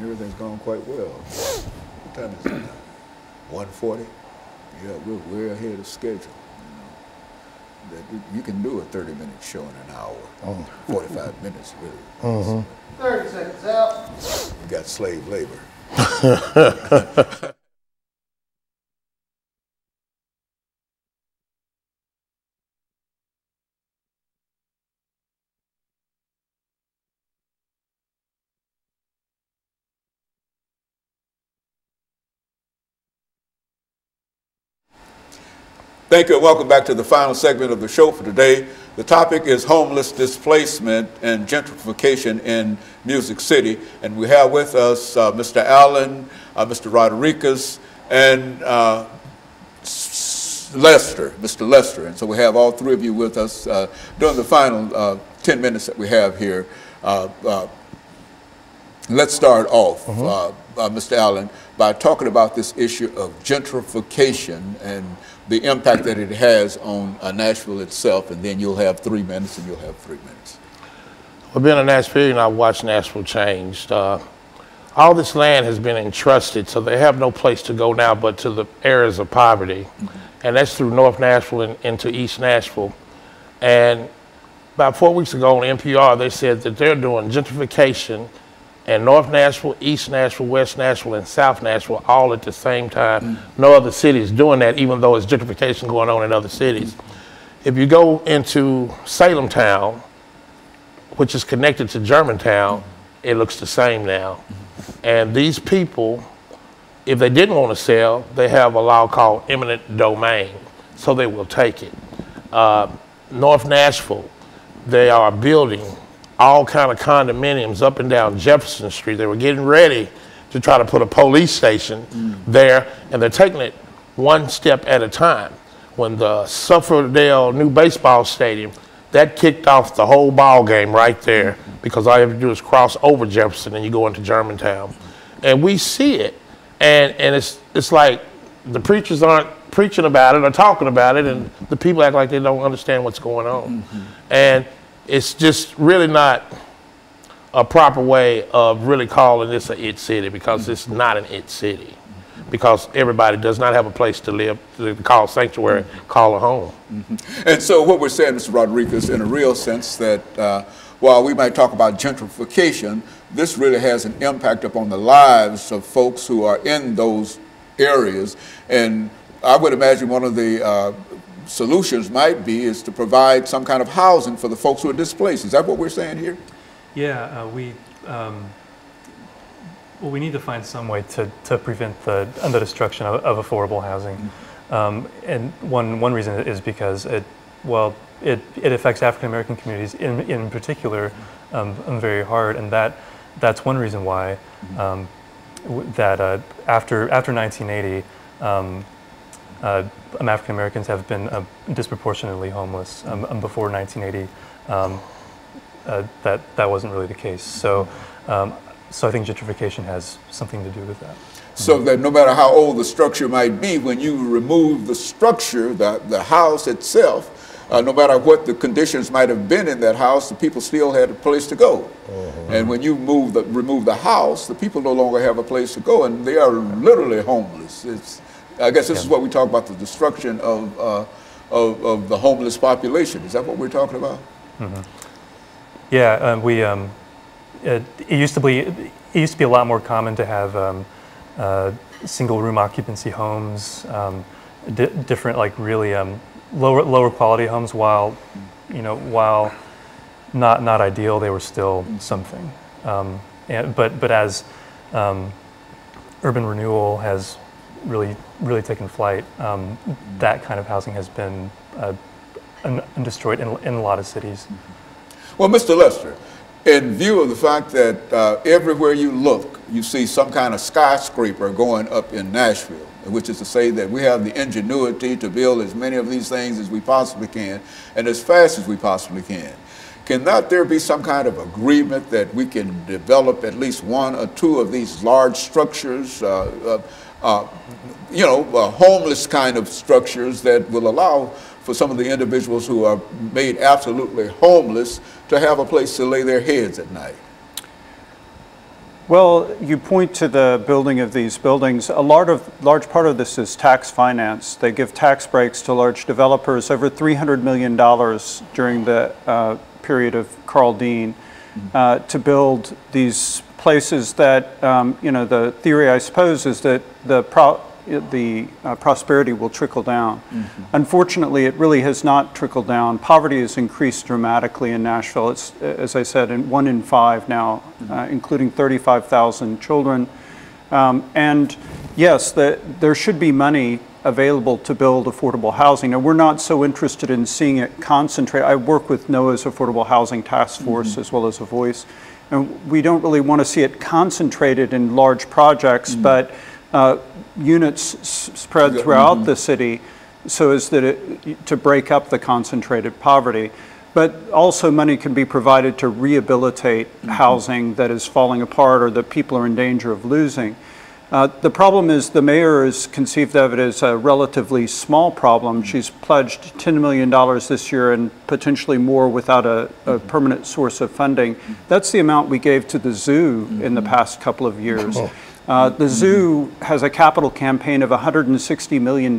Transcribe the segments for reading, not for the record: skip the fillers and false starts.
everything's gone quite well. What time is it now? 1:40? Yeah, we're ahead of schedule. You can do a 30-minute show in an hour. 45 minutes, really. 30 seconds out. You got slave labor. Thank you and welcome back to the final segment of the show for today. The topic is homeless displacement and gentrification in Music City. And we have with us Mr. Allen, Mr. Rodriguez, and Mr. Lester. And so we have all three of you with us during the final 10 minutes that we have here. Let's start off, Mr. Allen, by talking about this issue of gentrification and the impact that it has on Nashville itself, and then you'll have 3 minutes and you'll have 3 minutes. Well, being a Nashvilleian, I've watched Nashville changed. All this land has been entrusted, so they have no place to go now but to the areas of poverty. And that's through North Nashville and into East Nashville. And about 4 weeks ago on NPR, they said that they're doing gentrification in North Nashville, East Nashville, West Nashville, and South Nashville all at the same time. No other city is doing that, even though it's gentrification going on in other cities. If you go into Salem Town, which is connected to Germantown, it looks the same now. And these people, if they didn't want to sell, they have a law called eminent domain, so they will take it. North Nashville, they are building all kind of condominiums up and down Jefferson Street. They were getting ready to try to put a police station there, and they're taking it one step at a time. When the Sufferdale new baseball stadium, that kicked off the whole ball game right there, because all you have to do is cross over Jefferson and you go into Germantown. And we see it, and it's like the preachers aren't preaching about it or talking about it, and the people act like they don't understand what's going on. And it's just really not a proper way of really calling this a it city, because it's not an it city, because everybody does not have a place to live, to call sanctuary, call a home. And so what we're saying, Mr. Rodriguez, in a real sense, that while we might talk about gentrification, this really has an impact upon the lives of folks who are in those areas. And I would imagine one of the solutions might be is to provide some kind of housing for the folks who are displaced. Is that what we're saying here? Yeah, we need to find some way to prevent the destruction of affordable housing. And one reason is because it affects African American communities in particular very hard, and that's one reason why after 1980. African Americans have been disproportionately homeless. Before 1980, that wasn't really the case. So I think gentrification has something to do with that. So that no matter how old the structure might be, when you remove the structure, the house itself, no matter what the conditions might have been in that house, the people still had a place to go. And when you remove the house, the people no longer have a place to go, and they are literally homeless. I guess this is what we talk about, the destruction of the homeless population. Is that what we're talking about? Yeah, it used to be a lot more common to have single room occupancy homes, different, like really lower quality homes. While not ideal, they were still something. But as urban renewal has really taken flight, that kind of housing has been destroyed in a lot of cities. Well, Mr. Lester, in view of the fact that everywhere you look, you see some kind of skyscraper going up in Nashville, which is to say that we have the ingenuity to build as many of these things as we possibly can and as fast as we possibly can. Cannot there be some kind of agreement that we can develop at least one or two of these large structures, homeless kind of structures that will allow for some of the individuals who are made absolutely homeless to have a place to lay their heads at night? Well, you point to the building of these buildings. A large part of this is tax finance. They give tax breaks to large developers, over $300 million during the period of Carl Dean, to build these places that, the theory, I suppose, is that the prosperity will trickle down. Unfortunately, it really has not trickled down. Poverty has increased dramatically in Nashville. It's, as I said, 1 in 5 now, including 35,000 children. And yes, there should be money available to build affordable housing. Now, we're not so interested in seeing it concentrate. I work with NOAA's Affordable Housing Task Force as well as a voice. And we don't really want to see it concentrated in large projects, but units spread throughout the city so as that to break up the concentrated poverty. But also money can be provided to rehabilitate housing that is falling apart or that people are in danger of losing. The problem is the mayor has conceived of it as a relatively small problem. She's pledged $10 million this year and potentially more without a permanent source of funding. That's the amount we gave to the zoo in the past couple of years. The zoo has a capital campaign of $160 million,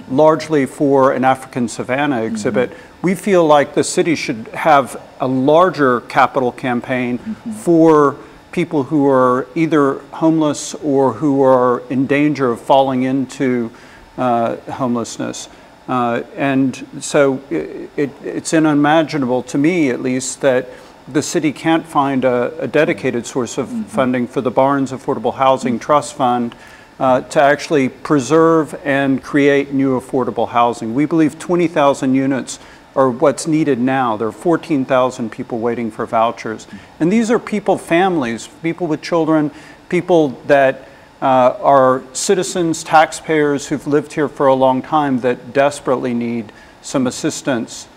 largely for an African savanna exhibit. We feel like the city should have a larger capital campaign for people who are either homeless or who are in danger of falling into homelessness. And so it's unimaginable to me, at least, that the city can't find a dedicated source of funding for the Barnes Affordable Housing Trust Fund to actually preserve and create new affordable housing. We believe 20,000 units are what's needed now. There are 14,000 people waiting for vouchers. And these are people, families, people with children, people that are citizens, taxpayers who've lived here for a long time that desperately need some assistance.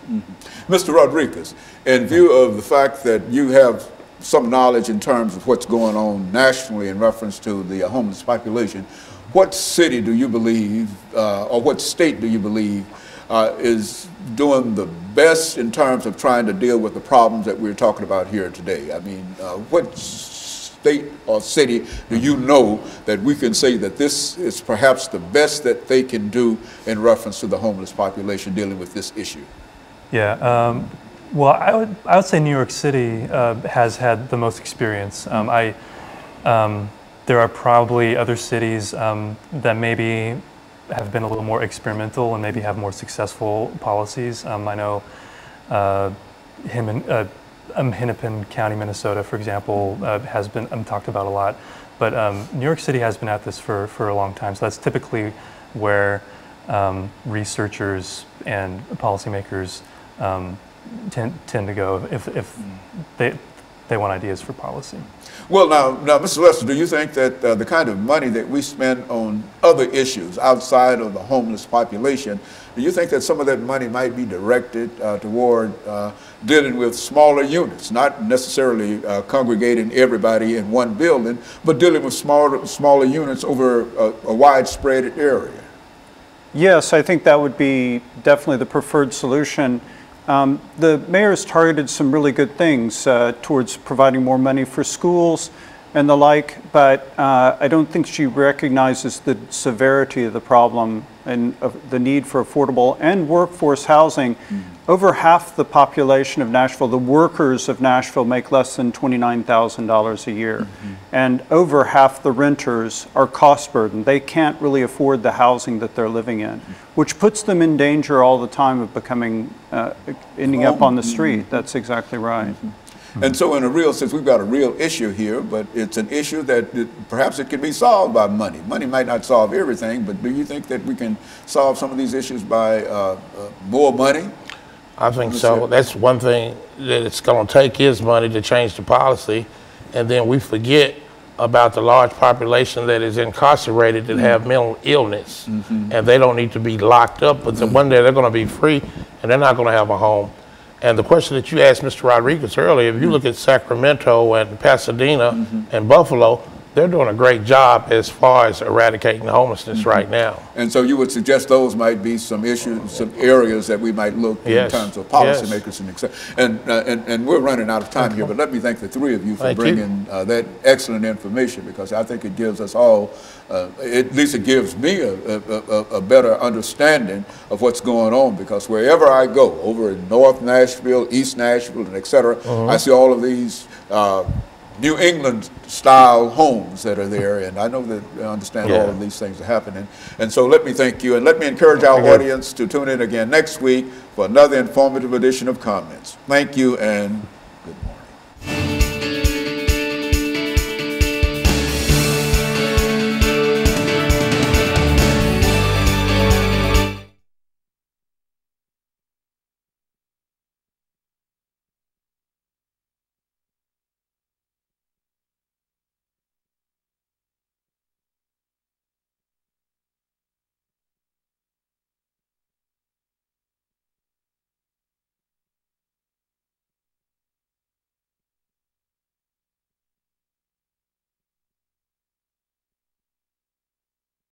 Mr. Rodriguez, in view of the fact that you have some knowledge in terms of what's going on nationally in reference to the homeless population, what city do you believe, or what state do you believe is doing the best in terms of trying to deal with the problems that we're talking about here today? I mean, what state or city do you know that we can say that this is perhaps the best that they can do in reference to the homeless population dealing with this issue? Yeah, well, I would say New York City has had the most experience. There are probably other cities that maybe have been a little more experimental and maybe have more successful policies. I know Hennepin County, Minnesota, for example, has been talked about a lot. But New York City has been at this for a long time. So that's typically where researchers and policymakers tend to go if they want ideas for policy. Well, now, Mr. Lester, do you think that the kind of money that we spend on other issues outside of the homeless population, do you think that some of that money might be directed toward dealing with smaller units, not necessarily congregating everybody in one building, but dealing with smaller units over a widespread area? Yes, I think that would be definitely the preferred solution. The mayor's targeted some really good things towards providing more money for schools and the like, but I don't think she recognizes the severity of the problem and of the need for affordable and workforce housing. Over half the population of Nashville, the workers of Nashville, make less than $29,000 a year. And over half the renters are cost burdened. They can't really afford the housing that they're living in, which puts them in danger all the time of becoming, ending up on the street. That's exactly right. And so in a real sense, we've got a real issue here, but it's an issue that perhaps it can be solved by money. Money might not solve everything, but do you think that we can solve some of these issues by more money? I think so. That's one thing that it's going to take is money to change the policy, and then we forget about the large population that is incarcerated that have mental illness, and they don't need to be locked up, but one day they're going to be free, and they're not going to have a home. And the question that you asked Mr. Rodriguez earlier, if you look at Sacramento and Pasadena and Buffalo, they're doing a great job as far as eradicating homelessness right now. And so you would suggest those might be some issues, some areas that we might look in terms of policymakers and we're running out of time here, but let me thank the three of you for bringing that excellent information, because I think it gives us all, at least it gives me a better understanding of what's going on, because wherever I go, over in North Nashville, East Nashville, and et cetera, I see all of these New England style homes that are there, and I know that I understand all of these things are happening. And so let me thank you, and let me encourage our audience to tune in again next week for another informative edition of Comments. Thank you, and